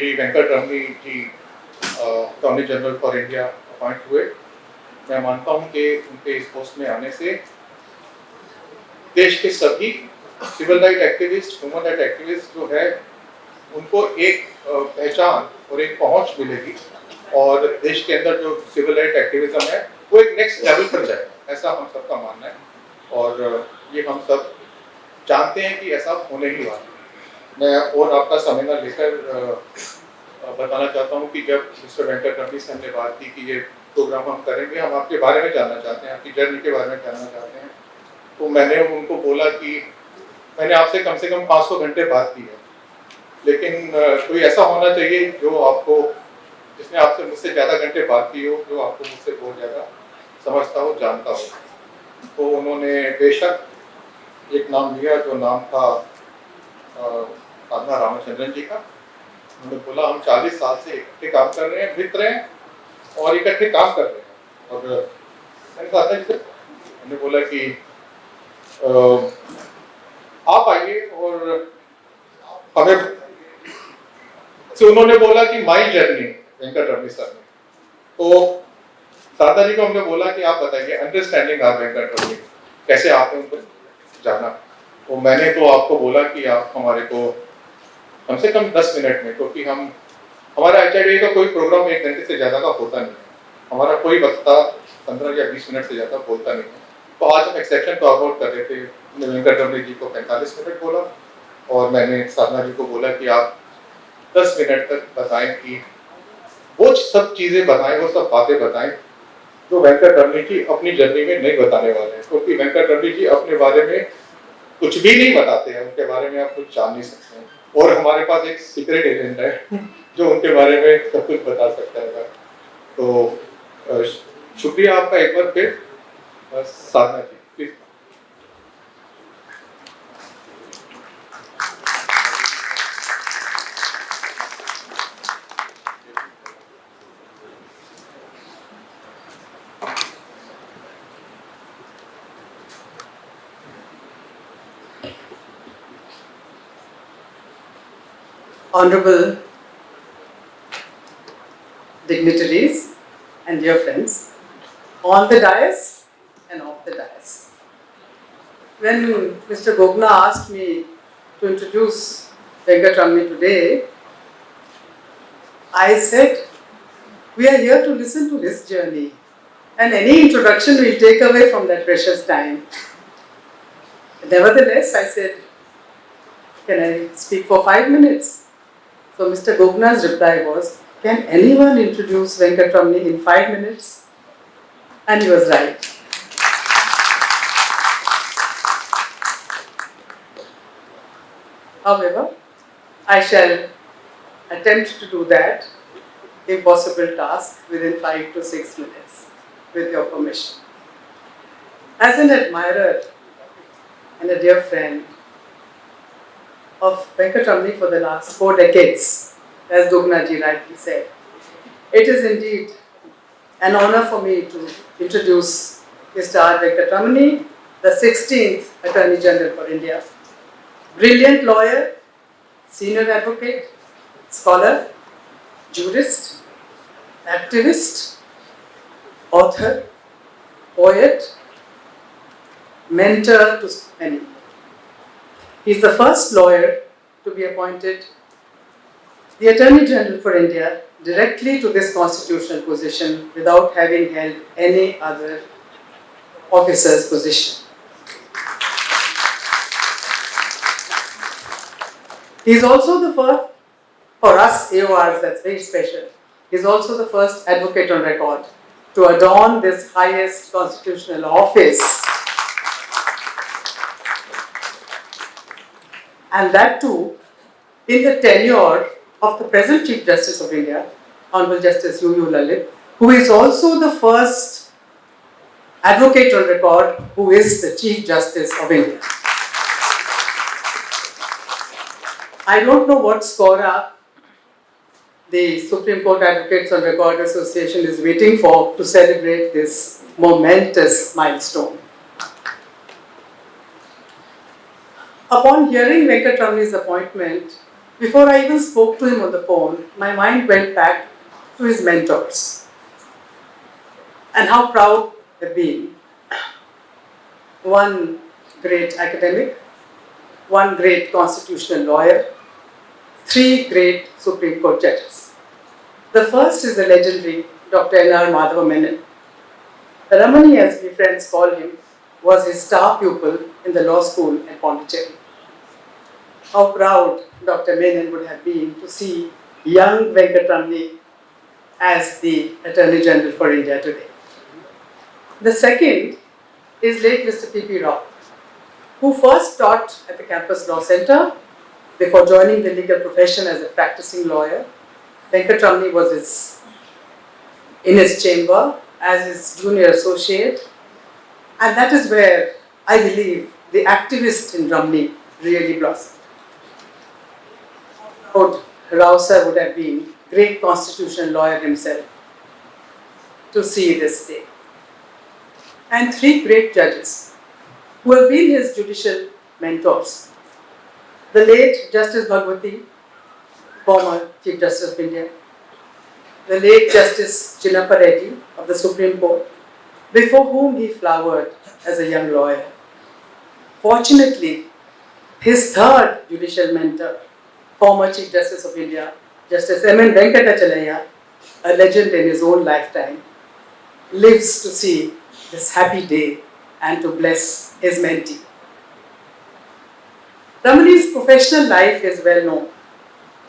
Shri Venkataramani ji attorney general for India appoint हुए। मैं मानता हूं कि उनके इस पोस्ट में आने से देश के सभी civil right activist, human right activist जो है उनको एक पहचान और एक पहुंच मिलेगी और देश के अंदर जो सिविल राइट एक्टिविज्म है वो एक नेक्स्ट लेवल पर जाए, ऐसा हम सबका मानना है और ये हम सब जानते हैं कि ऐसा होने ही वाला है। मैं और आपका समय न लेकर बताना चाहता हूँ कि जब मिस्टर वेंकटरमणी से हमने बात की कि ये प्रोग्राम हम करेंगे, हम आपके बारे में जानना चाहते हैं, आपकी जर्नी के बारे में जानना चाहते हैं, तो मैंने उनको बोला कि मैंने आपसे कम से कम 500 घंटे बात की है, लेकिन कोई ऐसा होना चाहिए जो आपको, जिसने आपसे मुझसे ज़्यादा घंटे बात की हो, जो आपको मुझसे बहुत ज़्यादा समझता हो, जानता हो। तो उन्होंने बेशक एक नाम लिया जो नाम था साधना रामचंद्रन जी का। उन्होंने बोला हम 40 साल से इकट्ठे काम कर रहे हैं, मित्र हैं और इकट्ठे काम कर रहे हैं। और मैंने कहा था जी, मैंने बोला कि आप आइए और हमें से उन्होंने बोला कि माई जर्नी वेंकटरमणी सर ने, तो साधना जी को हमने बोला कि आप बताइए अंडरस्टैंडिंग आप वेंकटरमणी कैसे आपने उनको जाना। तो मैंने तो आपको बोला कि आप हमारे को कम से कम 10 मिनट में, क्योंकि हमारा HIDA का कोई प्रोग्राम 1 घंटे से ज़्यादा का होता नहीं है, हमारा कोई वक्ता 15 या 20 मिनट से ज़्यादा बोलता नहीं है। तो आज हम एक्सेप्शन तो आउट कर रहे थे, वेंकटरमणी जी को 45 मिनट बोला और मैंने साधना जी को बोला कि आप 10 मिनट तक बताएं कि वो सब चीज़ें बताएं, वो सब बातें बताएं जो वेंकटरमणी जी अपनी जर्नी में नहीं बताने वाले हैं, क्योंकि वेंकटरमणी जी अपने बारे में कुछ भी नहीं बताते हैं, उनके बारे में आप कुछ जान नहीं सकते हैं और हमारे पास एक सीक्रेट एजेंट है जो उनके बारे में सब कुछ बता सकता है। तो शुक्रिया आपका एक बार फिर। साधना जी please. Honorable dignitaries and dear friends, on the dais and off the dais. When Mr. Gogna asked me to introduce Venkatramani today, I said, we are here to listen to his journey and any introduction will take away from that precious time. Nevertheless, I said, can I speak for 5 minutes? So Mr. Gogna's reply was, can anyone introduce Venkatramani in 5 minutes? And he was right. However, I shall attempt to do that impossible task within 5 to 6 minutes, with your permission. As an admirer and a dear friend of Venkatramani for the last 4 decades, as Gogna ji rightly said, it is indeed an honor for me to introduce Mr. R. Venkatramani, the 16th Attorney General for India. Brilliant lawyer, senior advocate, scholar, jurist, activist, author, poet, mentor to many. He is the first lawyer to be appointed the Attorney General for India directly to this constitutional position without having held any other officer's position. He is also the first, for us AORs, that's very special, he is also the first advocate on record to adorn this highest constitutional office. And that too, in the tenure of the present Chief Justice of India, Honorable Justice U. Lalit, who is also the first advocate on record who is the Chief Justice of India. I don't know what scora the Supreme Court Advocates on Record Association is waiting for to celebrate this momentous milestone. Upon hearing Venkatramani's appointment, Before I even spoke to him on the phone, my mind went back to his mentors and how proud they've been. One great academic, one great constitutional lawyer, three great Supreme Court judges. The first is the legendary Dr. N.R. Madhava Menon. Ramani, as we friends call him, was his star pupil in the law school at Pondicherry. How proud Dr. Menon would have been to see young Venkataramani as the Attorney General for India today. The second is late Mr. P.P. Rao, who first taught at the Campus Law Center before joining the legal profession as a practicing lawyer. Venkataramani was in his chamber as his junior associate, and that is where I believe the activist in Ramani really blossomed. Proud Rao sir would have been great constitutional lawyer himself to see this day. And three great judges who have been his judicial mentors. The late Justice Bhagwati, former Chief Justice of India, the late Justice Chinnappa Reddy of the Supreme Court, before whom he flowered as a young lawyer. Fortunately, his third judicial mentor, former Chief Justice of India, Justice M.N. Venkatachalaya, a legend in his own lifetime, lives to see this happy day and to bless his mentee. Ramani's professional life is well known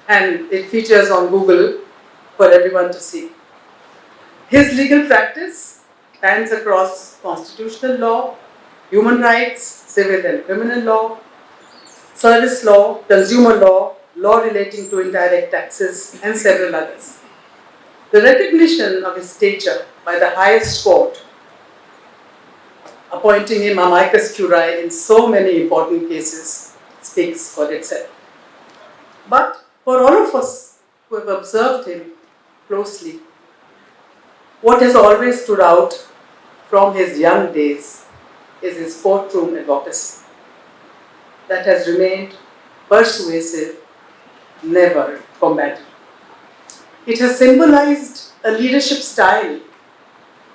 and it features on Google for everyone to see. His legal practice spans across constitutional law, human rights, civil and criminal law, service law, consumer law, law relating to indirect taxes, and several others. The recognition of his stature by the highest court, appointing him amicus curiae in so many important cases, speaks for itself. But for all of us who have observed him closely, what has always stood out from his young days is his courtroom advocacy that has remained persuasive, never combative. It has symbolized a leadership style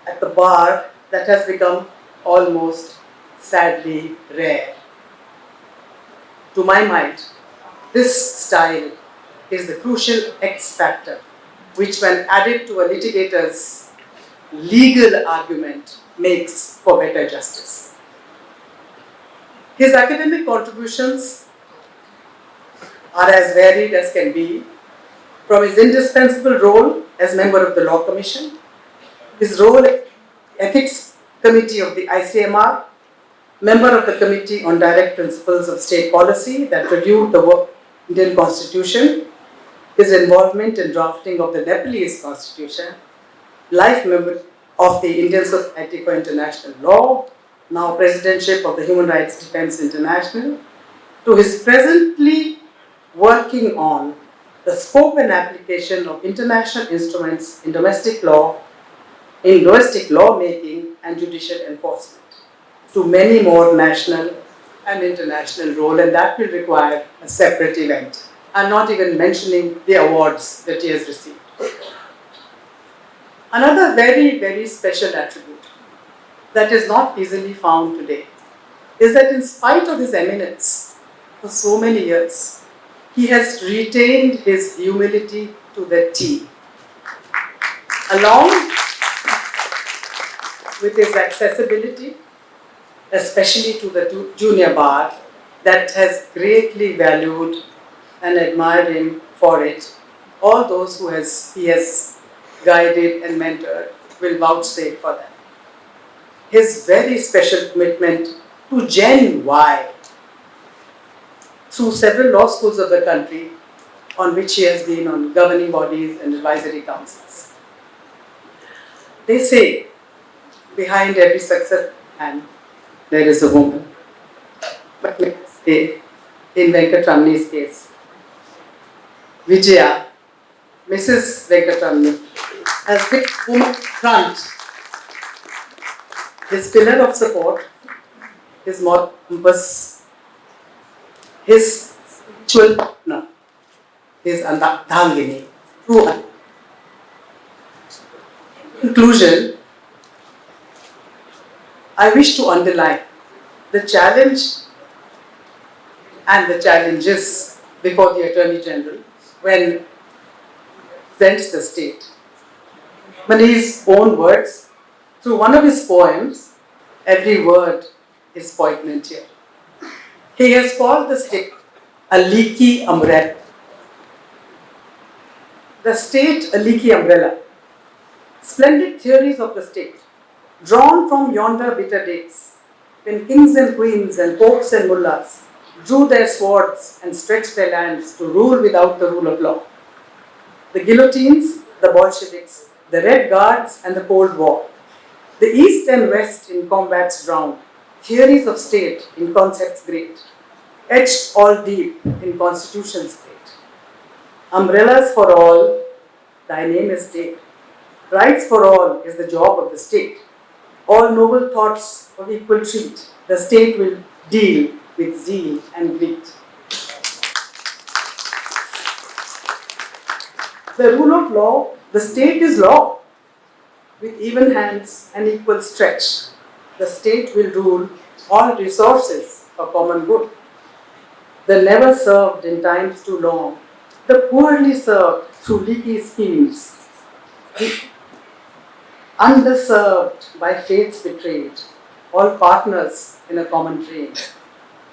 at the bar that has become almost sadly rare. To my mind, this style is the crucial X factor, which when added to a litigator's legal argument makes for better justice. His academic contributions are as varied as can be, from his indispensable role as member of the Law Commission, his role as Ethics Committee of the ICMR, member of the Committee on Direct Principles of State Policy that reviewed the Indian Constitution, his involvement in drafting of the Nepalese Constitution, life member of the Indian Society for International Law, now Presidentship of the Human Rights Defense International, to his presently working on the scope and application of international instruments in domestic law, in domestic lawmaking and judicial enforcement, to many more national and international roles, and that will require a separate event. I'm not even mentioning the awards that he has received. Another very, very special attribute that is not easily found today is that in spite of his eminence for so many years, he has retained his humility to the T. Along with his accessibility, especially to the junior bar, that has greatly valued and admired him for it. All those who he has guided and mentored will vouchsafe for that. His very special commitment to Gen Y through several law schools of the country on which he has been on governing bodies and advisory councils. They say behind every success man there is a woman. But let's say in Venkataramani's case, Vijaya, Mrs. Venkataramani, has been woman front, his pillar of support, his moral compass, his spiritual partner, his Ardhangini, true. In conclusion, I wish to underline the challenge and the challenges before the Attorney General when presents the state. Mani's own words, through one of his poems, every word is poignant here. He has called the state a leaky umbrella. The state a leaky umbrella. Splendid theories of the state, drawn from yonder bitter days, when kings and queens and popes and mullahs drew their swords and stretched their lands to rule without the rule of law. The guillotines, the Bolsheviks, the Red Guards and the Cold War, the East and West in combats drowned, theories of state in concepts great, etched all deep in constitutions great. Umbrellas for all, thy name is state. Rights for all is the job of the state. All noble thoughts of equal treat, the state will deal with zeal and greed. The rule of law, the state is law. With even hands and equal stretch, the state will rule all resources for common good. The never served in times too long, the poorly served through leaky schemes, the underserved by fates betrayed, all partners in a common train.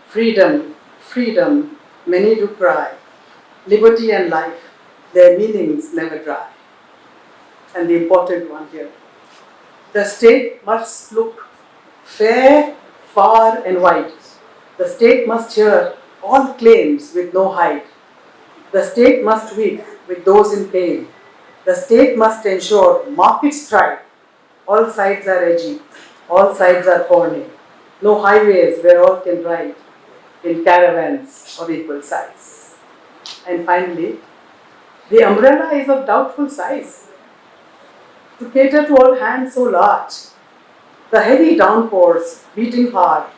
Freedom, freedom, many do cry. Liberty and life, their meanings never dry. And the important one here, the state must look fair, far and wide. The state must hear all claims with no hide. The state must weep with those in pain. The state must ensure markets thrive. All sides are edgy, all sides are thorny. No highways where all can ride in caravans of equal size. And finally, the umbrella is of doubtful size. To cater to all hands so large, the heavy downpours beating hard,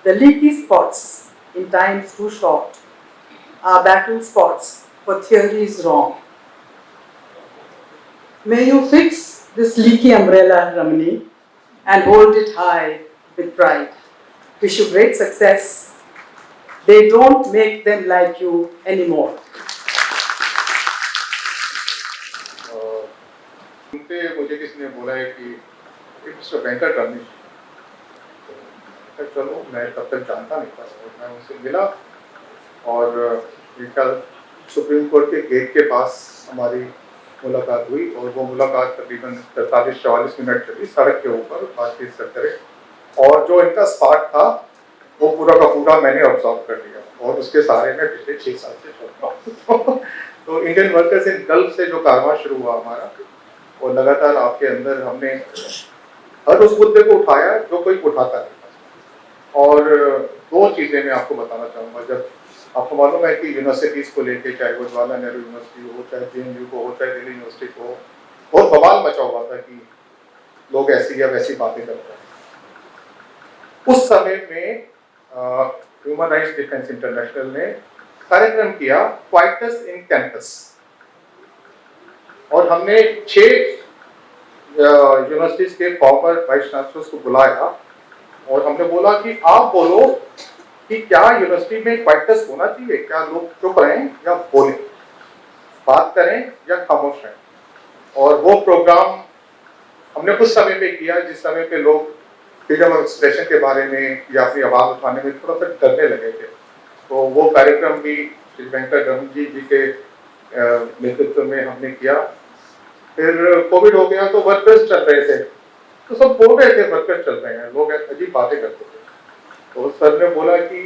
the leaky spots in times too short, are battle spots for theories wrong. May you fix this leaky umbrella, Ramani, and hold it high with pride. Wish you great success. They don't make them like you anymore. मुझे किसी ने बोला है कि mister Venkataramani, चलो मैं तब तक जानता नहीं था और मैं उनसे मिला और सुप्रीम कोर्ट के गेट के पास हमारी मुलाकात हुई और वो मुलाकात तकरीबन 43-44 मिनट चली सड़क के ऊपर बातचीत करते रहे और जो इनका स्पार्क था वो पूरा का पूरा मैंने ऑब्जर्व कर लिया और उसके सहारे में पिछले 6 साल से चल रहा हूँ। तो इंडियन वर्कर्स इन गल्फ से जो कारवां शुरू हुआ हमारा और लगातार आपके अंदर हमने हर उस मुद्दे को उठाया जो कोई उठाता नहीं था। और 2 चीज़ें मैं आपको बताना चाहूँगा। जब आपको मालूम है कि यूनिवर्सिटीज़ को लेके, चाहे वो जवाहरलाल नेहरू यूनिवर्सिटी हो, चाहे JNU को हो, चाहे दिल्ली यूनिवर्सिटी को हो, बहुत बवाल मचा हुआ था कि लोग ऐसी या वैसी बातें करते हैं। उस समय में ह्यूमन राइट्स डिफेंस इंटरनेशनल ने कार्यक्रम किया क्वाइटस इन कैंपस और हमने 6 यूनिवर्सिटीज के फॉर्मर वाइस चांसलर्स को बुलाया और हमने बोला कि आप बोलो कि क्या यूनिवर्सिटी में क्वाइटस होना चाहिए, क्या लोग चुप रहें या बोलें, बात करें या खामोश रहें। और वो प्रोग्राम हमने उस समय पे किया जिस समय पे लोग फ्रीडम ऑफ एक्सप्रेशन के बारे में या अपनी आवाज़ उठाने में थोड़ा सा डरने लगे थे। तो वो कार्यक्रम भी श्री वेंकटरमणी जी के नेतृत्व में हमने किया। फिर कोविड हो गया तो वर्कर्स चल रहे थे तो सब बोल रहे थे वर्कर्स चल रहे हैं, लोग अजीब बातें करते थे। तो सर ने बोला कि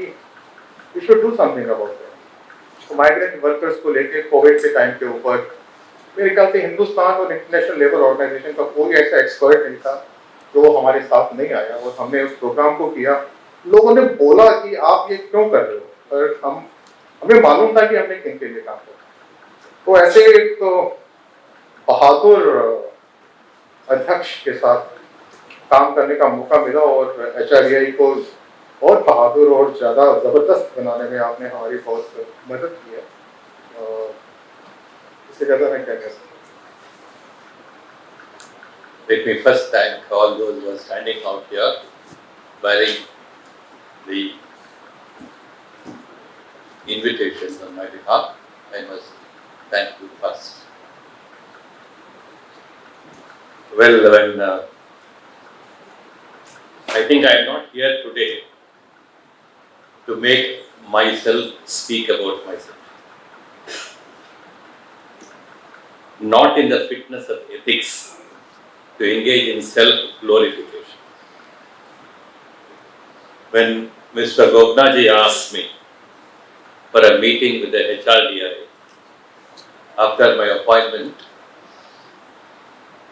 you should do something about that. तो माइग्रेंट वर्कर्स को लेके कोविड के टाइम के ऊपर मेरे ख्याल से हिंदुस्तान और इंटरनेशनल लेबर ऑर्गेनाइजेशन का कोई ऐसा एक्सपर्ट नहीं था जो हमारे साथ नहीं आया और हमने उस प्रोग्राम को किया। लोगों ने बोला कि आप ये क्यों कर रहे हो, पर हमें मालूम था कि हमने किन के लिए काम किया। तो ऐसे एक बहादुर अध्यक्ष के साथ काम करने का मौका मिला और HREI को और बहादुर और ज़्यादा ज़बरदस्त बनाने में आपने हमारी बहुत मदद की है। Together I can yes. Let me first thank all those who are standing out here bearing the invitation on my behalf. I must thank you first. Well, when I think I am not here today to make myself speak about myself. Not in the fitness of ethics to engage in self-glorification. When Mr. Gognaji asked me for a meeting with the HRDI after my appointment,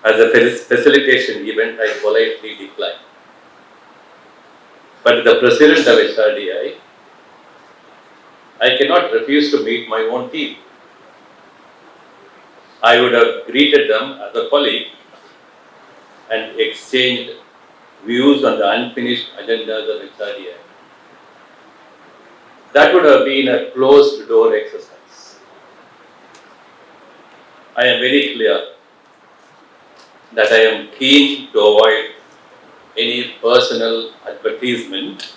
as a facilitation event, I politely declined. But the president of HRDI, I cannot refuse to meet my own team. I would have greeted them as a colleague and exchanged views on the unfinished agendas of HRDI. That would have been a closed door exercise. I am very clear that I am keen to avoid any personal advertisement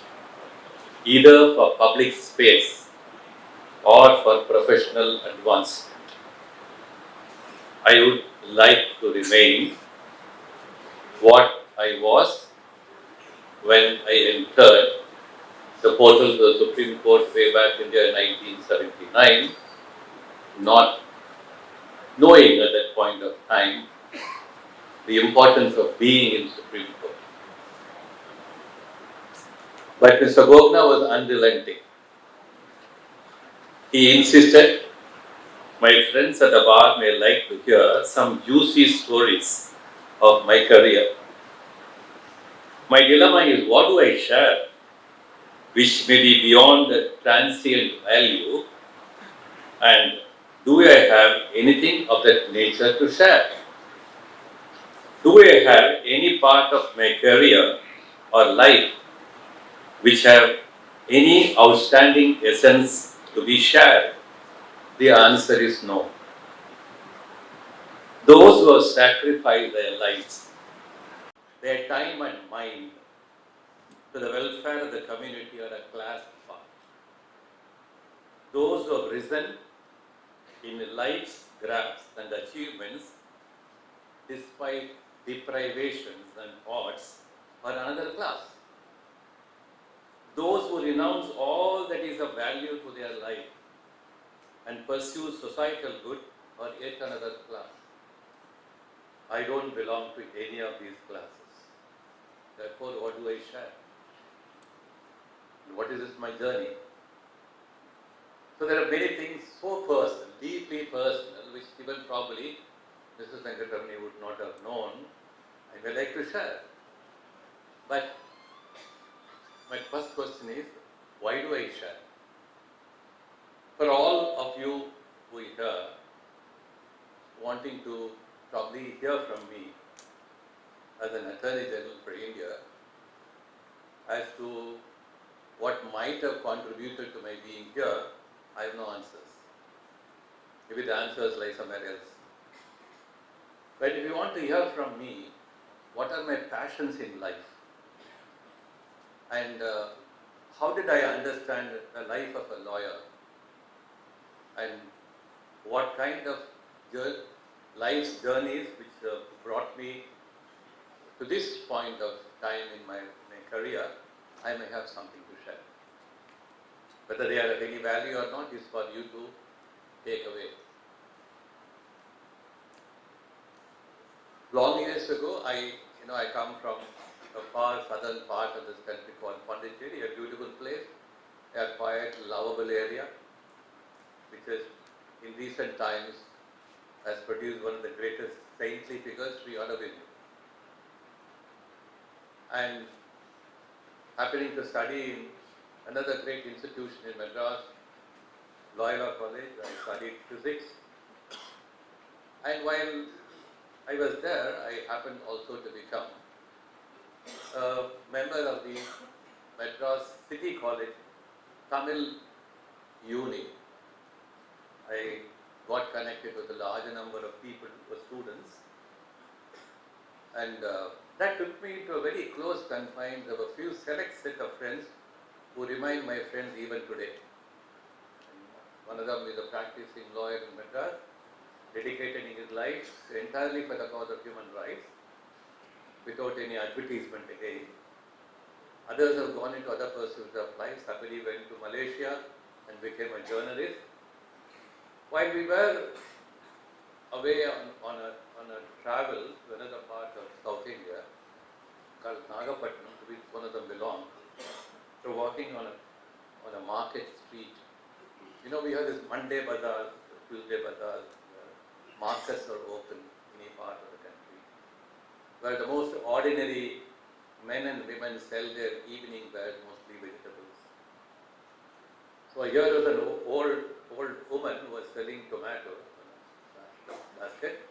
either for public space or for professional advancement. I would like to remain what I was when I entered the portals of the Supreme Court way back in the year 1979, not knowing at that point of time the importance of being in Supreme Court. But Mr. Gogna was unrelenting. He insisted, my friends at the bar may like to hear some juicy stories of my career. My dilemma is, what do I share which may be beyond the transient value, and do I have anything of that nature to share? Do I have any part of my career or life which have any outstanding essence to be shared? The answer is no. Those who have sacrificed their lives, their time and mind to the welfare of the community are a class apart. Those who have risen in life's graphs and achievements despite deprivations and odds are another class. Those who renounce all that is of value to their life and pursue societal good are yet another class. I don't belong to any of these classes. Therefore, what do I share? What is my journey? So there are many things so personal, deeply personal, which even probably Mrs. Venkataramani would not have known. I may like to share. But my first question is, why do I share? For all of you who are here, wanting to probably hear from me as an Attorney General for India as to what might have contributed to my being here, I have no answers. Maybe the answers lie somewhere else. But if you want to hear from me, what are my passions in life? And how did I understand the life of a lawyer? And what kind of life's journeys which brought me to this point of time in my career, I may have something to share. Whether they are of any value or not is for you to take away. Long years ago, I come from a far southern part of this country called Pondicherry, a beautiful place, a quiet, lovable area, which has in recent times has produced one of the greatest saintly figures, Sri Aurobindo. And happening to study in another great institution in Madras, Loyola College, I studied physics. And while I was there, I happened also to become a member of the Madras City College Tamil Uni. I got connected with a larger number of people, students, and that took me to a very close confines of a few select set of friends who remain my friends even today. One of them is a practicing lawyer in Madras, dedicating his life entirely for the cause of human rights, without any advertisement again. Others have gone into other pursuits of life. Somebody went to Malaysia and became a journalist. While we were away on a travel to another part of South India, called Nagapattinam, to which one of them belonged, so walking on a market street. You know, we have this Monday bazaar, Tuesday bazaar, markets are open in any part of the country, where the most ordinary men and women sell their evening wear, mostly vegetables. So here was an old woman who was selling tomatoes in a basket.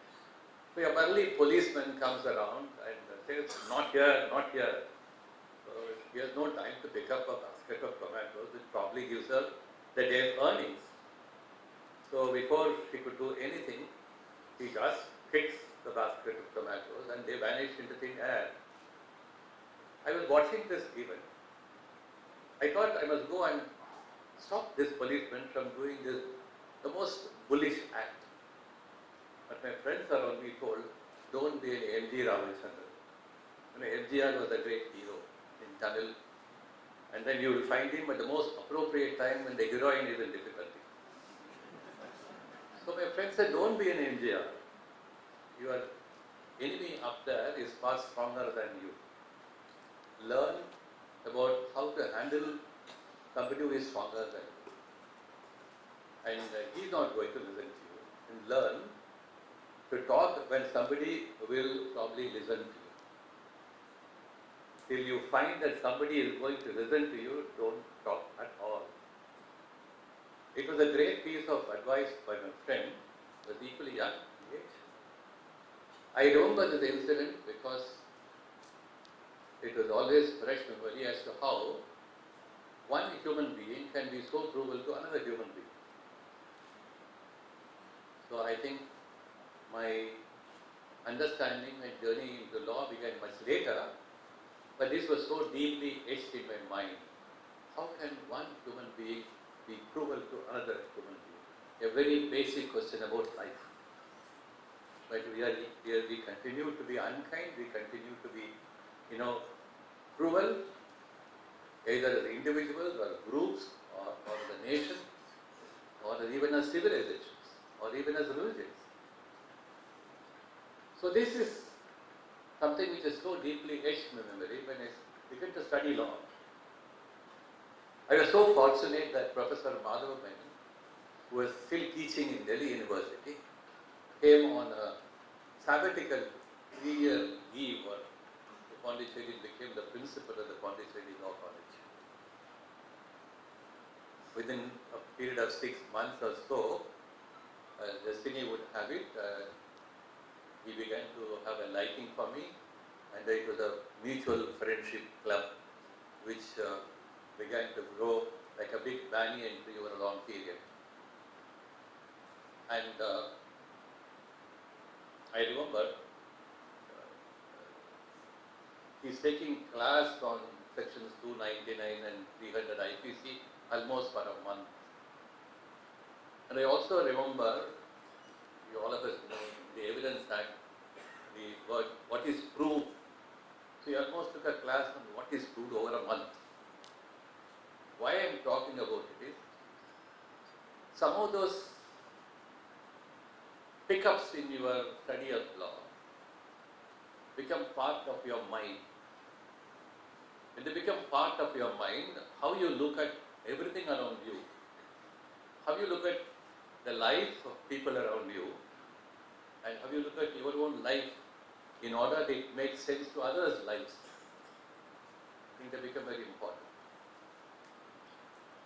So a burly policeman comes around and says, not here, not here. So he has no time to pick up a basket of tomatoes, which probably gives her the day's earnings. So before she could do anything, he just kicks the basket of tomatoes and they vanish into thin air. I was watching this event. I thought I must go and stop this policeman from doing this, the most bullish act. But my friends around me told, don't be an M.G. Ramachandran. You know, MGR was a great hero in Tamil. And then you will find him at the most appropriate time when the heroine is in difficulty. So my friend said, don't be an MGR. Your enemy up there is far stronger than you. Learn about how to handle somebody who is stronger than you. And he's not going to listen to you. And learn to talk when somebody will probably listen to you. Till you find that somebody is going to listen to you, don't talk at all. It was a great piece of advice by my friend, who was equally young in age. I remember this incident because it was always fresh memory as to how one human being can be so cruel to another human being. So I think my understanding and journey into law began much later, but this was so deeply etched in my mind. How can one human being be cruel to another human being? A very basic question about life. But we continue to be unkind, we continue to be, cruel, either as individuals or groups or the nation, or even as civilizations, or even as religions. So this is something which is so deeply etched in my memory when I began to study law. I was so fortunate that Professor Madhav Menon, who was still teaching in Delhi University, came on a sabbatical 3-year leave or Pondicherry, became the principal of the Pondicherry Law College. Within a period of 6 months or so, destiny would have it, he began to have a liking for me, and it was a mutual friendship club which began to grow like a big banyan tree over a long period. And I remember he's taking class on sections 299 and 300 IPC almost for a month. And I also remember, all of us know, the Evidence Act, the word, what is proved. So he almost took a class on what is proved over a month. Why I am talking about it is, some of those pickups in your study of law become part of your mind. When they become part of your mind, how you look at everything around you, how you look at the life of people around you, and how you look at your own life in order that it makes sense to others' lives. I think they become very important.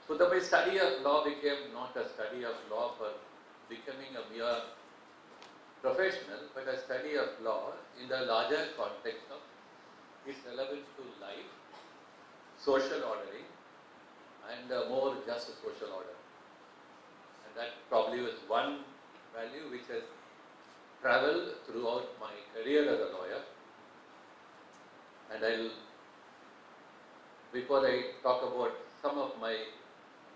So my study of law became not a study of law for becoming a mere professional, but a study of law in the larger context of its relevance to life, social ordering, and more just social order. And that probably was one value which has traveled throughout my career as a lawyer. And before I talk about some of my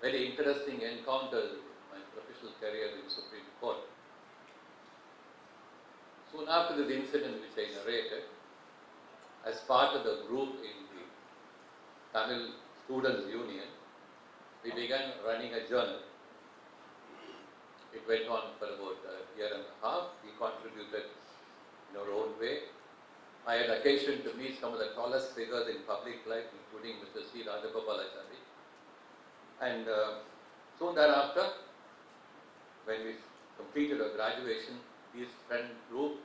very interesting encounters in my professional career in Supreme Court, soon after this incident which I narrated, as part of the group in the Tamil Students Union, we began running a journal. It went on for about a year and a half. We contributed in our own way. I had occasion to meet some of the tallest figures in public life, including Mr. C. Rajagopalachari. And soon thereafter, when we completed our graduation, this friend group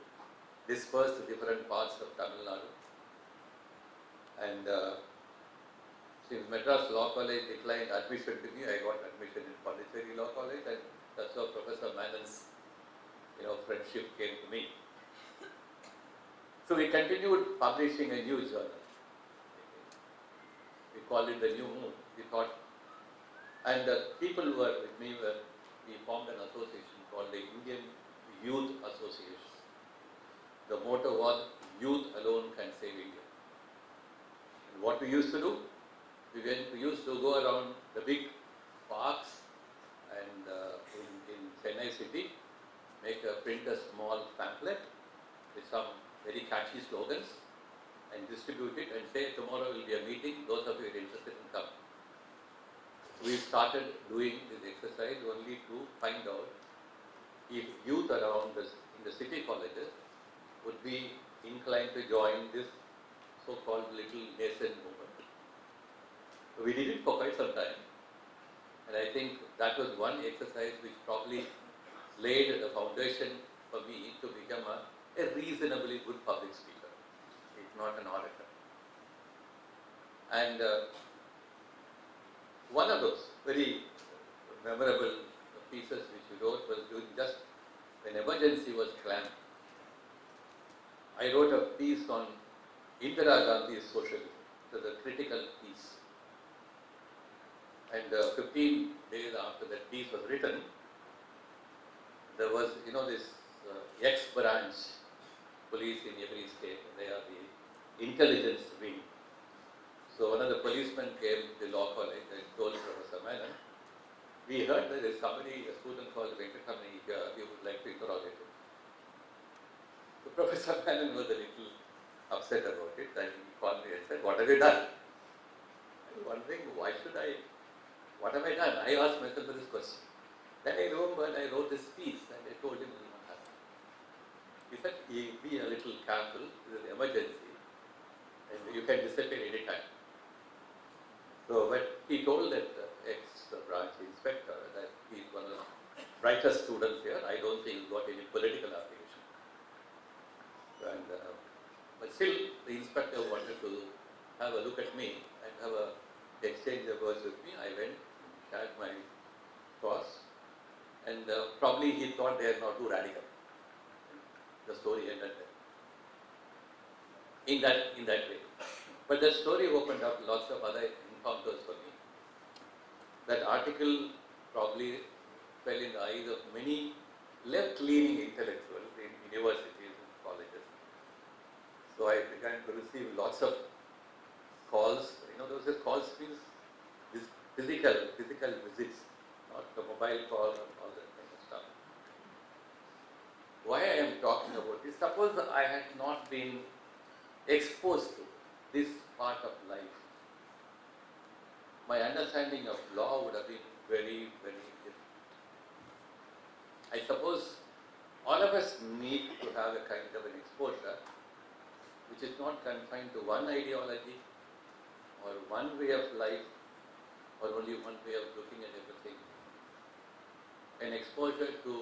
dispersed to different parts of Tamil Nadu. And since Madras Law College declined admission to me, I got admission in Pondicherry Law College, and that's how Professor Manon's friendship came to me. So we continued publishing a new journal. We called it the New Moon. We thought, and the people who were with me we formed an association called the Indian Youth Association. The motto was, "Youth alone can save India." And what we used to do, we used to go around the big parks and in Chennai city, print a small pamphlet with some very catchy slogans and distribute it and say, tomorrow will be a meeting, those of you are interested in come. We started doing this exercise only to find out if youth around in the city colleges would be inclined to join this so-called little nascent movement. We did it for quite some time, and I think that was one exercise which probably laid the foundation for me to become a reasonably good public speaker, if not an orator. And one of those very memorable pieces which we wrote was during just when emergency was clamped. I wrote a piece on Indira Gandhi's socialism. It was a critical piece. And 15 days after that piece was written, there was, this ex-branch police in every state. They are the intelligence wing. So one of the policemen came to law college and told Professor Manon, we heard that there is somebody, a student called Venkataramani here, we would like to interrogate him. So Professor Manon was a little upset about it, and he called me and said, what have you done? I was wondering, what have I done? I asked myself this question. Then I remembered I wrote this piece and I told him what happened. He said, be a little careful, this is an emergency and you can disappear any time. So but he told that ex-branch inspector that he's one of the brightest students here. I don't think he's got any political affiliation. And, but still the inspector wanted to have a look at me and have a exchange of words with me. I went and shared my thoughts. And probably he thought they are not too radical. The story ended there. In that way. But the story opened up lots of other encounters for me. That article probably fell in the eyes of many left-leaning intellectuals in universities and colleges. So I began to receive lots of calls. Those calls means physical visits, not the mobile call and all that kind of stuff. Why I am talking about this, suppose I had not been exposed to this part of life, my understanding of law would have been very, very different. I suppose all of us need to have a kind of an exposure which is not confined to one ideology or one way of life or only one way of looking at everything. An exposure to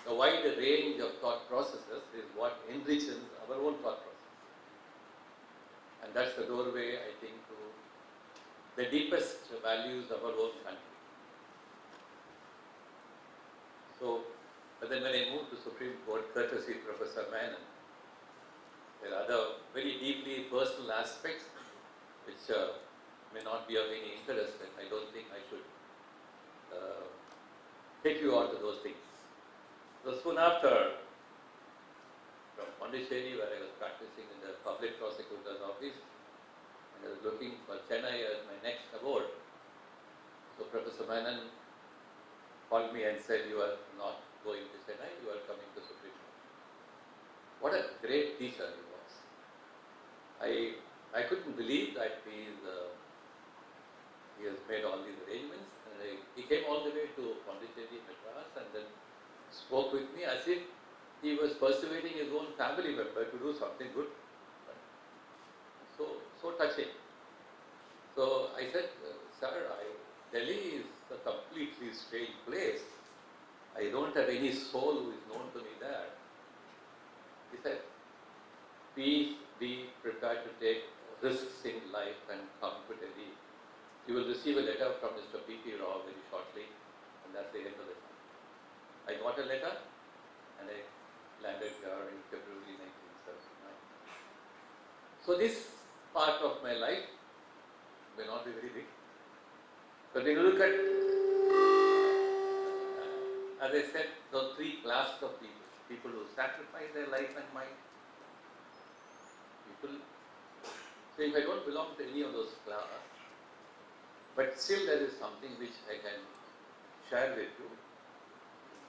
a wide range of thought processes is what enriches our own thought process. And that's the doorway, I think, to the deepest values of our own country. So, but then when I moved to Supreme Court, courtesy Professor Manon, there are other very deeply personal aspects which may not be of any interest, and I don't think I should take you on to those things. So soon after, from Pondicherry, where I was practicing in the public prosecutor's office, and I was looking for Chennai as my next abode. So Professor Menon called me and said, "You are not going to Chennai, you are coming to Supreme Court." What a great teacher he was. I couldn't believe that he has made all these arrangements, and he came all the way to Pondicherry, Madras, and then spoke with me as if he was persuading his own family member to do something good. So touching. So I said, "Sir, Delhi is a completely strange place. I don't have any soul who is known to me there." He said, "Please be prepared to take risks in life and come to Delhi. You will receive a letter from Mr. P.P. Rao very shortly, and that's the end of the time." I got a letter, and I landed here in February 1979. So this part of my life may not be very big, but when you look at, as I said, those three classes of people: people who sacrifice their life and mind, people. So if I don't belong to any of those classes, but still there is something which I can share with you,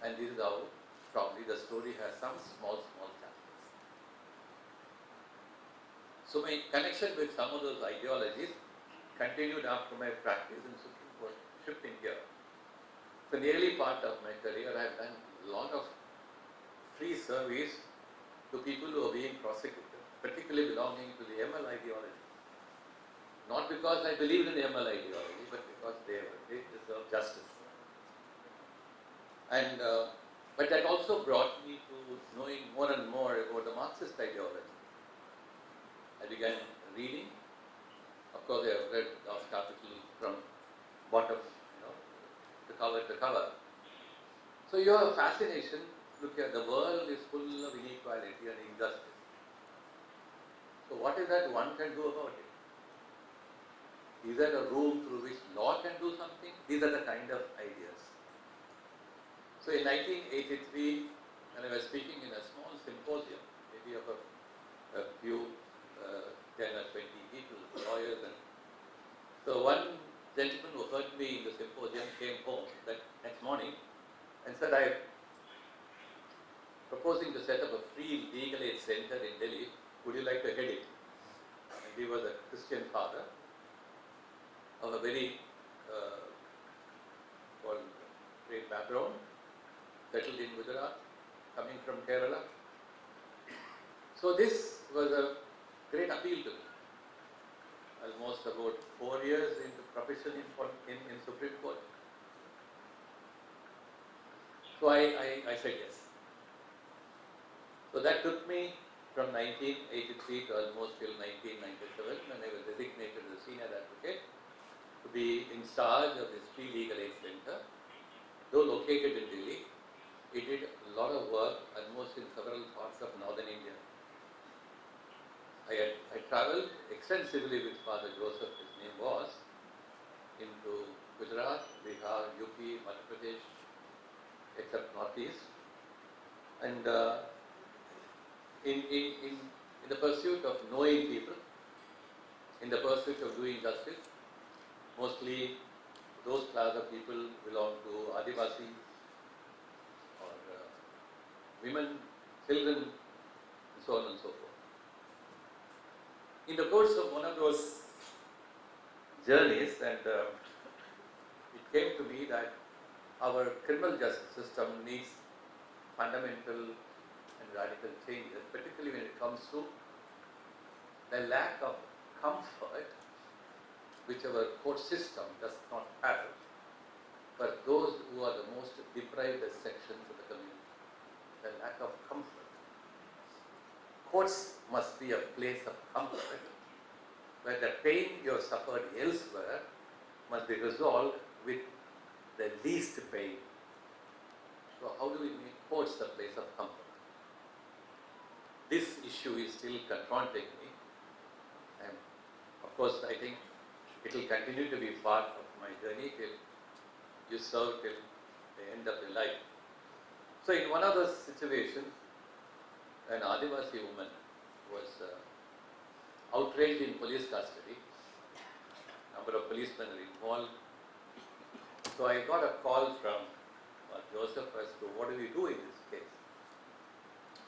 and this is how probably the story has some small chapters. So my connection with some of those ideologies continued after my practice in Supreme Court, shifting here. So in the early part of my career, I have done a lot of free service to people who are being prosecuted, particularly belonging to the ML ideology. Not because I believed in the ML ideology, but because they deserve justice. And but that also brought me to knowing more and more about the Marxist ideology. I began reading. Of course, I have read Das Kapital from bottom, to cover. So you have a fascination. Look here, the world is full of inequality and injustice. So what is that one can do about it? Is there a room through which law can do something? These are the kind of ideas. So in 1983, when I was speaking in a small symposium, maybe of a few 10 or 20 people, lawyers, and so one gentleman who heard me in the symposium came home that next morning and said, "I am proposing to set up a free legal aid center in Delhi. Would you like to head it?" And he was a Christian father of a very great background, settled in Gujarat, coming from Kerala. So this was a great appeal to me. Almost about 4 years into profession in Supreme Court. So I said yes. So that took me from 1983 to almost till 1997, when I was designated as a senior advocate to be in charge of this free legal aid center. Though located in Delhi, it did a lot of work almost in several parts of northern India. I travelled extensively with Father Joseph, his name was, into Gujarat, Bihar, UP, Madhya Pradesh, except Northeast. And in the pursuit of knowing people, in the pursuit of doing justice, mostly those class of people belong to Adivasi or women, children, and so on and so forth. In the course of one of those journeys, and it came to me that our criminal justice system needs fundamental and radical changes, particularly when it comes to the lack of comfort which our court system does not have for those who are the most deprived sections of the community. The lack of comfort. Courts must be a place of comfort where the pain you have suffered elsewhere must be resolved with the least pain. So how do we make courts the place of comfort? This issue is still confronting me, and of course I think it will continue to be part of my journey till you serve till the end of their life. So in one of those situations, an Adivasi woman was outraged in police custody. Number of policemen are involved. So I got a call from Joseph as to what do we do in this case.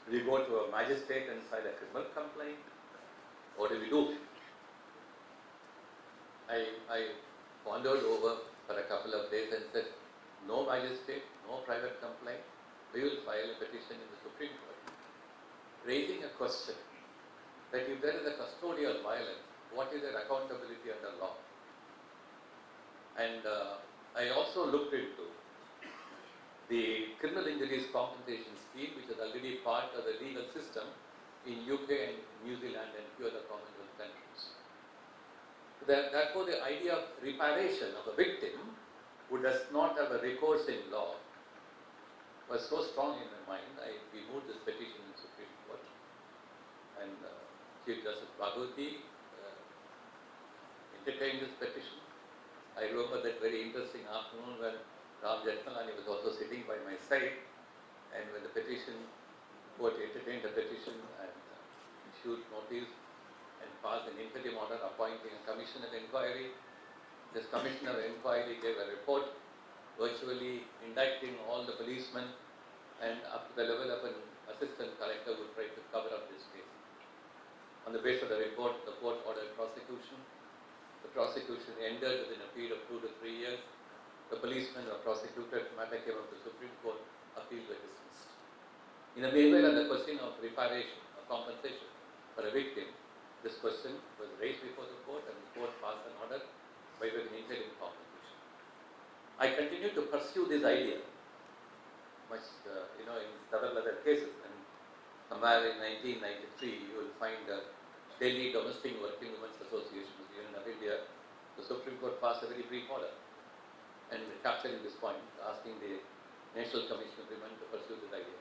Do we go to a magistrate and file a criminal complaint? What do we do? I pondered over for a couple of days and said, no magistrate, no private complaint. We will file a petition in the Supreme Court, raising a question that if there is a custodial violence, what is their accountability under law? And I also looked into the criminal injuries compensation scheme, which is already part of the legal system in UK and New Zealand and few other Commonwealth countries. Therefore, the idea of reparation of a victim who does not have a recourse in law was so strong in my mind. We moved this petition in Supreme Court, and Chief Justice Bhagwati entertained this petition. I remember that very interesting afternoon when Ram Jetmalani was also sitting by my side, and when the petition court entertained the petition and issued notice and passed an interim order appointing a commission of inquiry. This commission of inquiry gave a report virtually indicting all the policemen and up to the level of an assistant collector who tried to cover up this case. On the basis of the report, the court ordered prosecution. The prosecution ended within a period of 2 to 3 years. The policemen were prosecuted, matter came up to the Supreme Court, appeals were dismissed. In the meanwhile, on the question of reparation or compensation for a victim, this question was raised before the court and the court passed an order by way of an interim compensation. I continued to pursue this idea, much in several other cases, and somewhere in 1993 you will find the Delhi Domestic Working Women's Association of the Union of India. The Supreme Court passed a very brief order and capturing this point, asking the National Commission of Women to pursue this idea.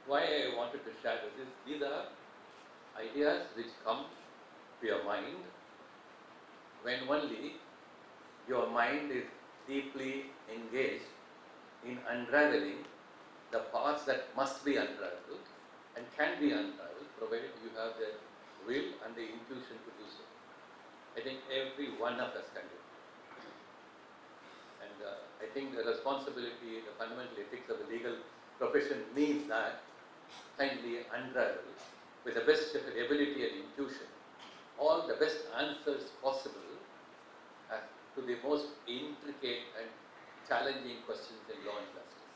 Why I wanted to share this is these are ideas which come to your mind when only your mind is deeply engaged in unraveling the parts that must be unraveled and can be unraveled provided you have the will and the intuition to do so. I think every one of us can do it. And I think the responsibility, the fundamental ethics of the legal profession means that kindly unravel with the best ability and intuition all the best answers possible to the most intricate and challenging questions in law and justice.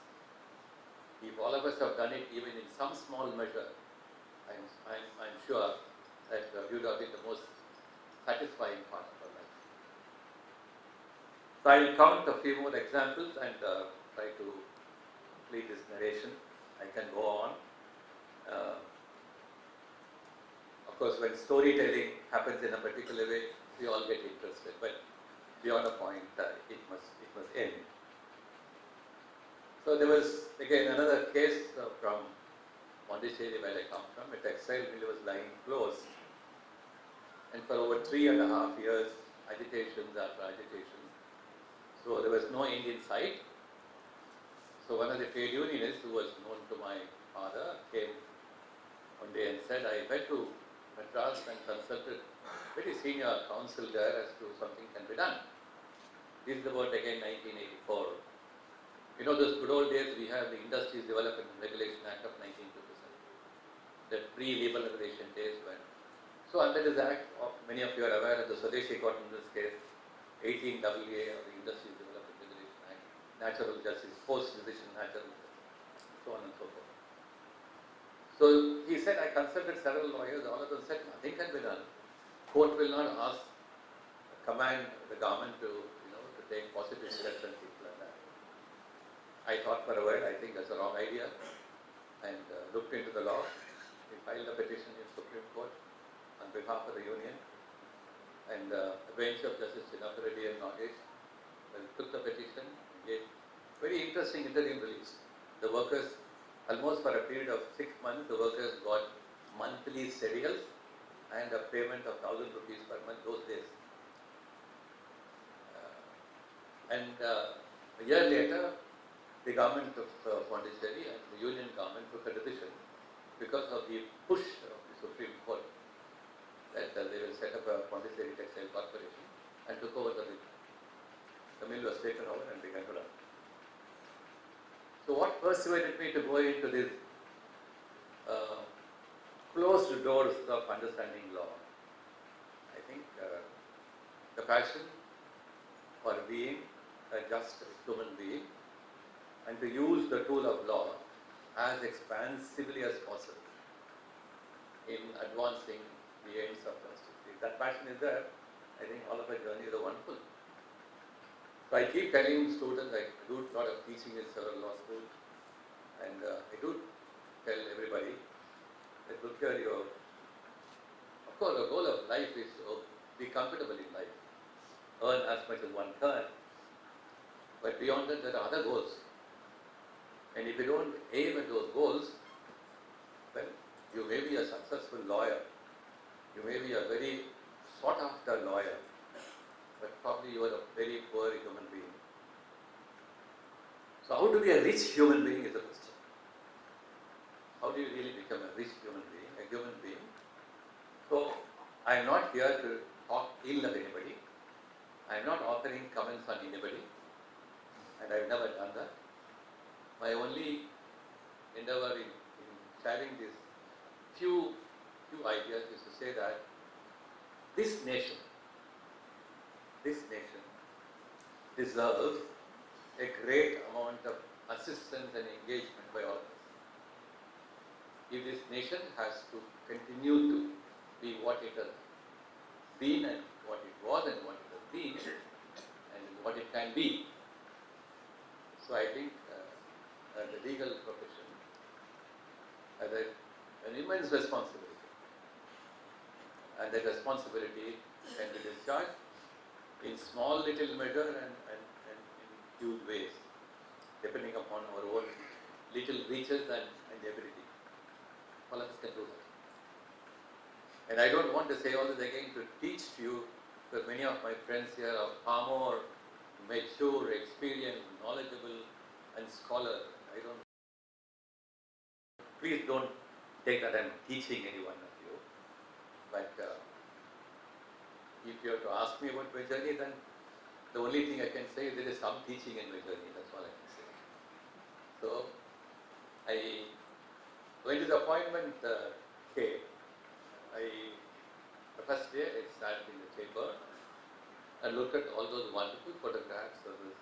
If all of us have done it even in some small measure, I'm sure that we would have been the most satisfying part of our life. So I will count a few more examples and try to complete this narration. I can go on. Of course, when storytelling happens in a particular way, we all get interested, but beyond a point, it must end. So there was again another case from Pondicherry, where I come from. A textile mill was lying closed, and for over 3.5 years, agitations after agitations. So there was no end in sight. So one of the trade unionists, who was known to my father, came one day and said, I went to Madras and consulted very senior counsel there as to something can be done. This is about again 1984. You know, those good old days, we have the Industries Development and Regulation Act of 1957, the pre-liberalization days when. So under this act, many of you are aware of the Swadeshi Court in this case, 18AA of the Industries Development and Regulation Act, natural justice, post-decision natural justice, so on and so forth. So he said, I consulted several lawyers, all of them said nothing can be done. Court will not command the government to take positive steps and things like that. I thought for a while, I think that's a wrong idea, and looked into the law. We filed a petition in Supreme Court on behalf of the union, and the bench of Justice Chinnappa Reddy and Nagesh took the petition and gave very interesting interim release. The workers, almost for a period of 6 months, the workers got monthly cereals and a payment of 1,000 rupees per month those days. A year later, the government of Pondicherry and the union government took a decision because of the push of the Supreme Court that they will set up a Pondicherry Textile Corporation and took over the mill. The mill was taken over and began to run. So what persuaded me to go into this closed doors of understanding law? I think the passion for being a just human being and to use the tool of law as expansively as possible in advancing the aims of justice. If that passion is there, I think all of our journey is wonderful. So I keep telling students, I do a lot of teaching in several law schools, and I do tell everybody that look here, of course the goal of life is to be comfortable in life, earn as much as one can, but beyond that there are other goals. And if you don't aim at those goals, well, you may be a successful lawyer, you may be a very sought after lawyer, but probably you are a very poor human being. So how to be a rich human being is the question. How do you really become a rich human being, a human being? So I am not here to talk ill of anybody. I am not offering comments on anybody, and I have never done that. My only endeavor in sharing these few ideas is to say that this nation deserves a great amount of assistance and engagement by all of us. If this nation has to continue to be what it has been and what it was and what it has been and what it can be. So I think the legal profession has an immense responsibility, and that responsibility can be discharged in small little measure and in huge ways, depending upon our own little reaches and ability. All of us can do that. And I don't want to say all this again to teach you, because many of my friends here are far more mature, experienced, knowledgeable, and scholar. Please don't take that I'm teaching any one of you. But if you have to ask me about my journey, then the only thing I can say is there is some teaching in my journey. That's all I can say. So when this appointment came, the first day I sat in the chamber and looked at all those wonderful photographs of this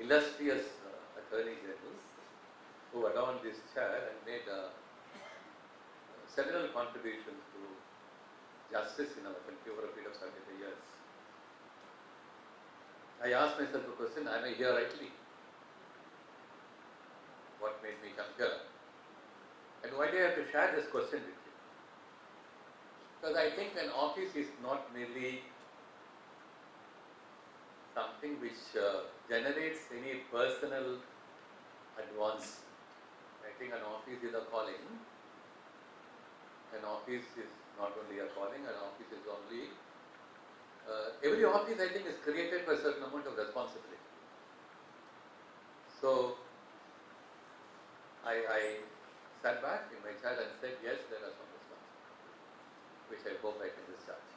illustrious attorney generals who adorned this chair and made several contributions to justice in our country over a period of 75 years. I asked myself the question, am I here rightly? What made me come here? And why do I have to share this question with you? Because I think an office is not merely something which generates any personal advance. I think an office is a calling. An office is not only a calling, an office is only... every office, I think, is created by a certain amount of responsibility. So, I sat back in my chair and said, yes, there are some responsibilities, which I hope I can discharge.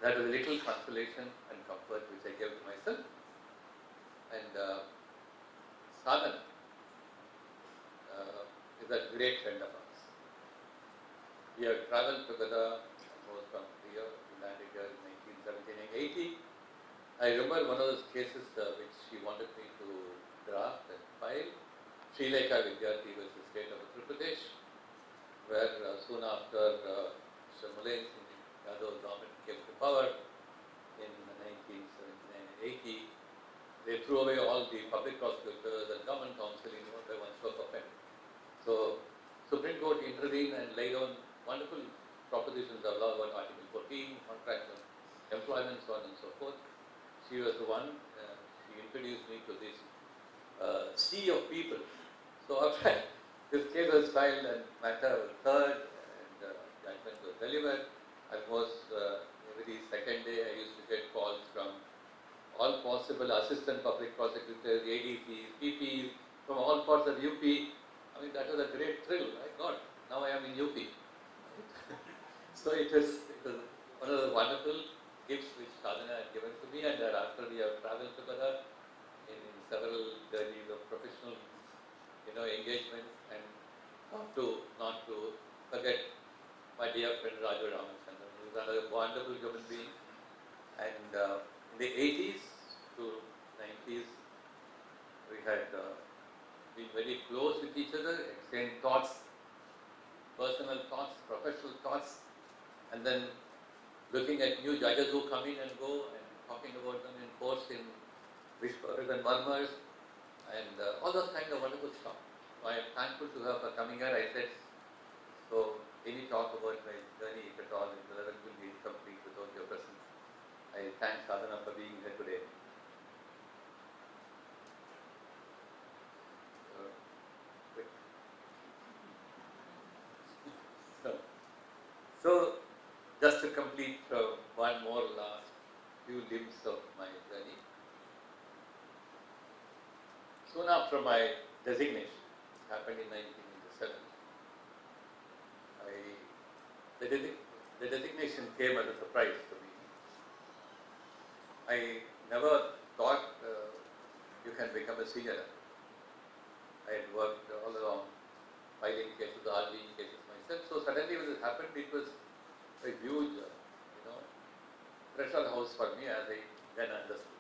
That was a little consolation and comfort which I gave to myself. And Sadhan is a great friend of ours. We have travelled together almost from here. We landed here in 1979-80. I remember one of those cases which she wanted me to draft and file, Sri Lanka Vidyarthi versus State of Uttar Pradesh, where soon after Mr. Mulayam Singh Yadav's government came to power in 1979 and 80, they threw away all the public prosecutors and government counsel in one by one stroke of pen. So Supreme Court intervened and laid on wonderful propositions of law about Article 14, contract of employment, so on and so forth. She was the one, she introduced me to this sea of people. So after this case was filed and matter was heard and judgment was delivered, almost every second day I used to get calls from all possible assistant public prosecutors, ADCs, PPs from all parts of UP. I mean, that was a great thrill. My God, now I am in UP. So it was one of the wonderful gifts which Sadhana had given to me, and thereafter we have traveled together in several journeys of professional, engagements, and not to forget my dear friend Raju Ramachandran, who is another wonderful human being. And in the 80s to 90s, we had been very close with each other, exchanged thoughts, personal thoughts, professional thoughts, and then looking at new judges who come in and go and talking about them in courts in whispers and murmurs and all those kind of wonderful stuff. So I am thankful to her for coming here. I said, so any talk about my journey, if at all, is relevant, will be incomplete without your presence. I thank Sadhana for being here today. Quick. So just to complete one more last few limbs of my journey. Soon after my designation, happened in 1987, the designation came as a surprise to me. I never thought you can become a senior. I had worked all along filing cases, RBE cases myself. So suddenly when this happened, it was a huge, threshold house for me as I then understood.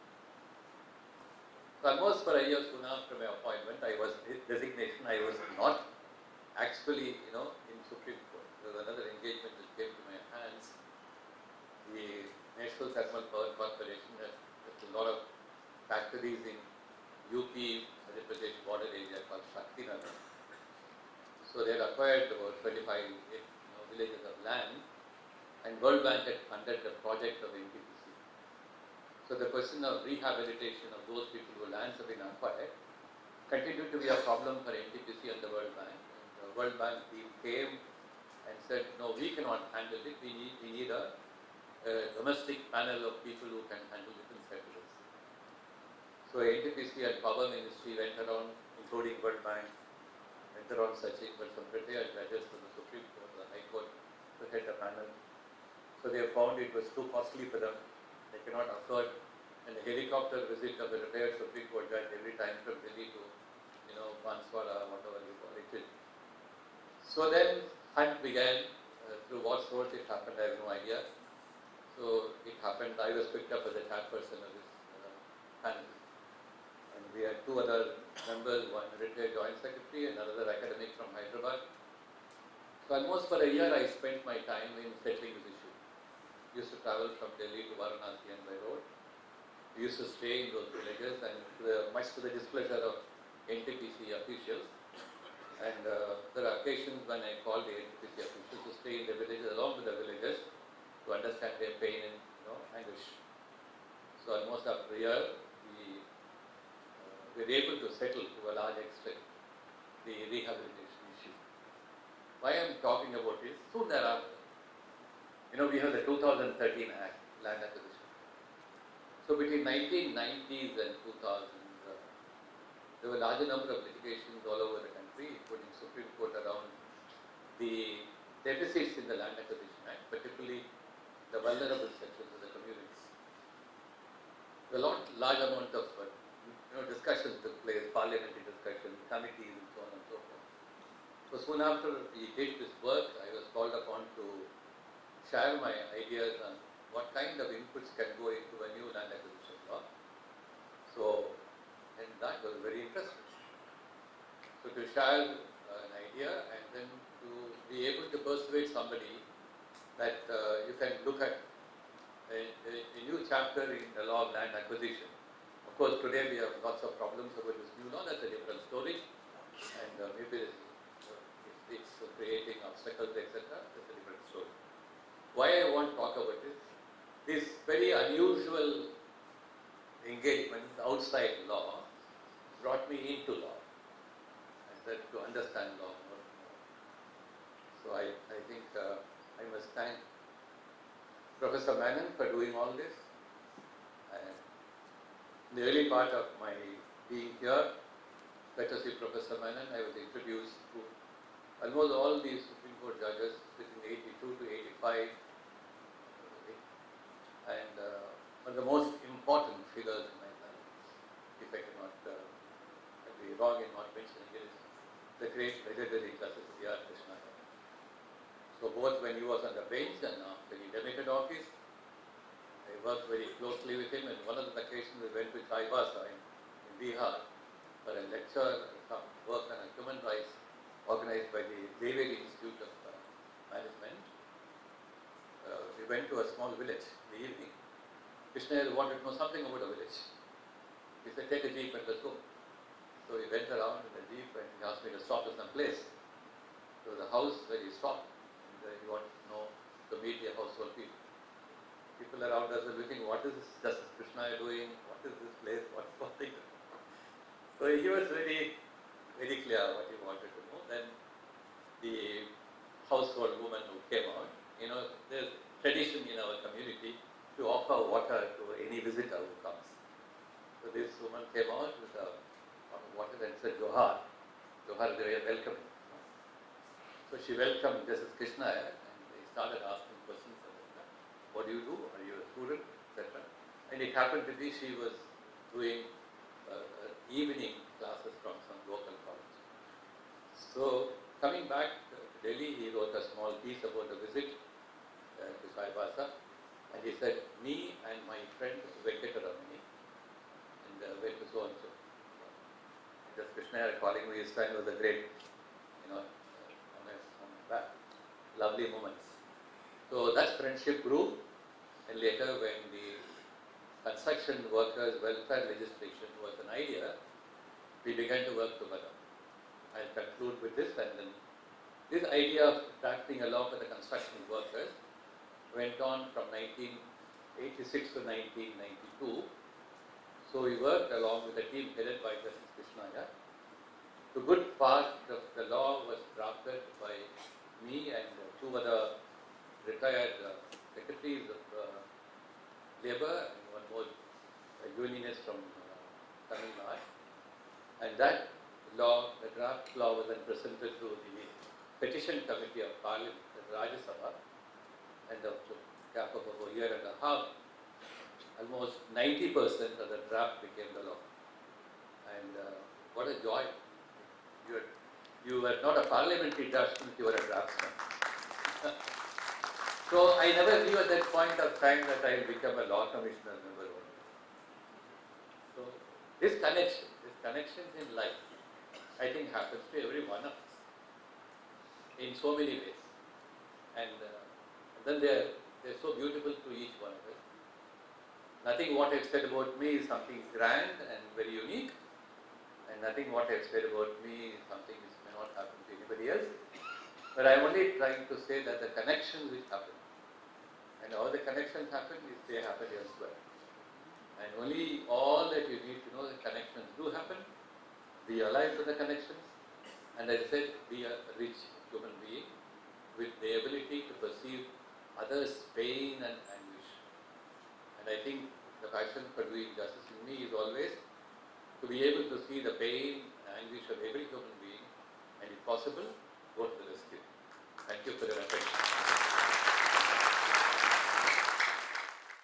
So almost for a year soon after my appointment, I was designation. I was not actually, in Supreme Court. There was another engagement that came to my hands. The National Thermal Power Corporation has a lot of factories in UP, Madhya Pradesh border area called Shaktinagar. So they had acquired about 25 villages of land, and World Bank had funded the project of NTPC. So the question of rehabilitation of those people whose lands have been acquired continued to be a problem for NTPC and the World Bank. And the World Bank team came and said, no, we cannot handle it. We need a domestic panel of people who can handle it and settle it. So NTPC and Power Ministry went around, including World Bank, went around searching for some retired judges for the Supreme Court, the High Court, to head the panel. So they found it was too costly for them. They cannot afford and a helicopter visit of a retired Supreme Court judge every time from Delhi to, Banswara, whatever you call it. So then hunt began. Through what source it happened, I have no idea. So it happened. I was picked up as a chairperson of this panel, and we had two other members, one retired joint secretary and another academic from Hyderabad. So almost for a year, I spent my time in settling this issue. We used to travel from Delhi to Varanasi and by road. We used to stay in those villages, and much to the displeasure of NTPC officials. And there are occasions when I called the NTPC officials to stay in the villages, along with the villagers, to understand their pain and anguish. So almost after a year, we were able to settle to a large extent the rehabilitation issue. Why I am talking about this, soon thereafter, we have the 2013 Act, Land Acquisition. So between 1990s and 2000s, there were a larger number of litigations all over the country, including Supreme Court, around the deficits in the Land Acquisition Act, particularly the vulnerable sections of the communities. A large amount of discussions took place, parliamentary discussions, committees, and so on and so forth. So soon after we did this work, I was called upon to share my ideas on what kind of inputs can go into a new land acquisition law. So, and that was very interesting. So to share an idea and then to be able to persuade somebody that you can look at a new chapter in the law of land acquisition. Of course, today we have lots of problems about this new law. That's a different story, and maybe it's creating obstacles, etc. That's a different story. Why I want to talk about this? These very unusual engagements outside law brought me into law, and that to understand law more and more. So I think I must thank Professor Menon for doing all this, and In the early part of my being here, courtesy Professor Menon, I was introduced to almost all these Supreme Court judges between 82 to 85, and one of the most important figures in my life, if I cannot be wrong in not mentioning it, is the great legendary Justice V.R. Krishna. So both when he was on the bench and after he demitted office, I worked very closely with him, and one of the occasions we went to Chaibasa in Bihar for a lecture, some work on human rights organized by the Xavier Institute of Management. We went to a small village in the evening. Krishna wanted to know something about the village. He said, take a jeep and let's go. So we went around in the jeep and he asked me to stop at some place. There was a house where he stopped, and he wanted to know, to meet the household people. People around us were looking, what is this Justice Krishna doing? What is this place? What's something? So he was very, very clear what he wanted to know. Then the household woman who came out, there's tradition in our community to offer water to any visitor who comes. So this woman came out with a water and said, Johar. Johar, they were welcoming. So she welcomed Justice Krishna and they started asking questions about what do you do? Are you a student? Etc. And it happened to be she was doing evening classes from some local college. So coming back to Delhi, he wrote a small piece about the visit to Saibasa, and he said, me and my friend Venkataramani, and went to so and so. Just Krishna calling me his friend was a great, on my back. Lovely moments. So that friendship grew, and later when the construction workers welfare legislation was an idea, we began to work together. I'll conclude with this, and then this idea of drafting a law for the construction workers went on from 1986 to 1992. So we worked along with a team headed by Justice Krishnaya. The good part of the law was drafted by me and two other retired secretaries of Labour and one more unionist from Tamil Nadu. And that law, the draft law, was then presented to the Petition Committee of Parliament, the Rajya Sabha, and after a gap of about a year and a half, almost 90% of the draft became the law. And what a joy. You were not a parliamentary draftsman, you were a draftsman. So I never knew at that point of time that I will become a law commissioner member only. So this connections in life, I think happens to every one of us in so many ways. And then they're so beautiful to each one of us. Nothing what I've said about me is something grand and very unique, and nothing what I've said about me is something which may not happen to anybody else. But I'm only trying to say that the connections which happen, and how the connections happen is they happen elsewhere. And only all that you need to know, the connections do happen. Be alive to the connections, and as I said, be a rich human being with the ability to perceive others' pain and anguish. And I think the passion for doing justice in me is always to be able to see the pain and anguish of every human being, and if possible, go to the rescue. Thank you for your attention.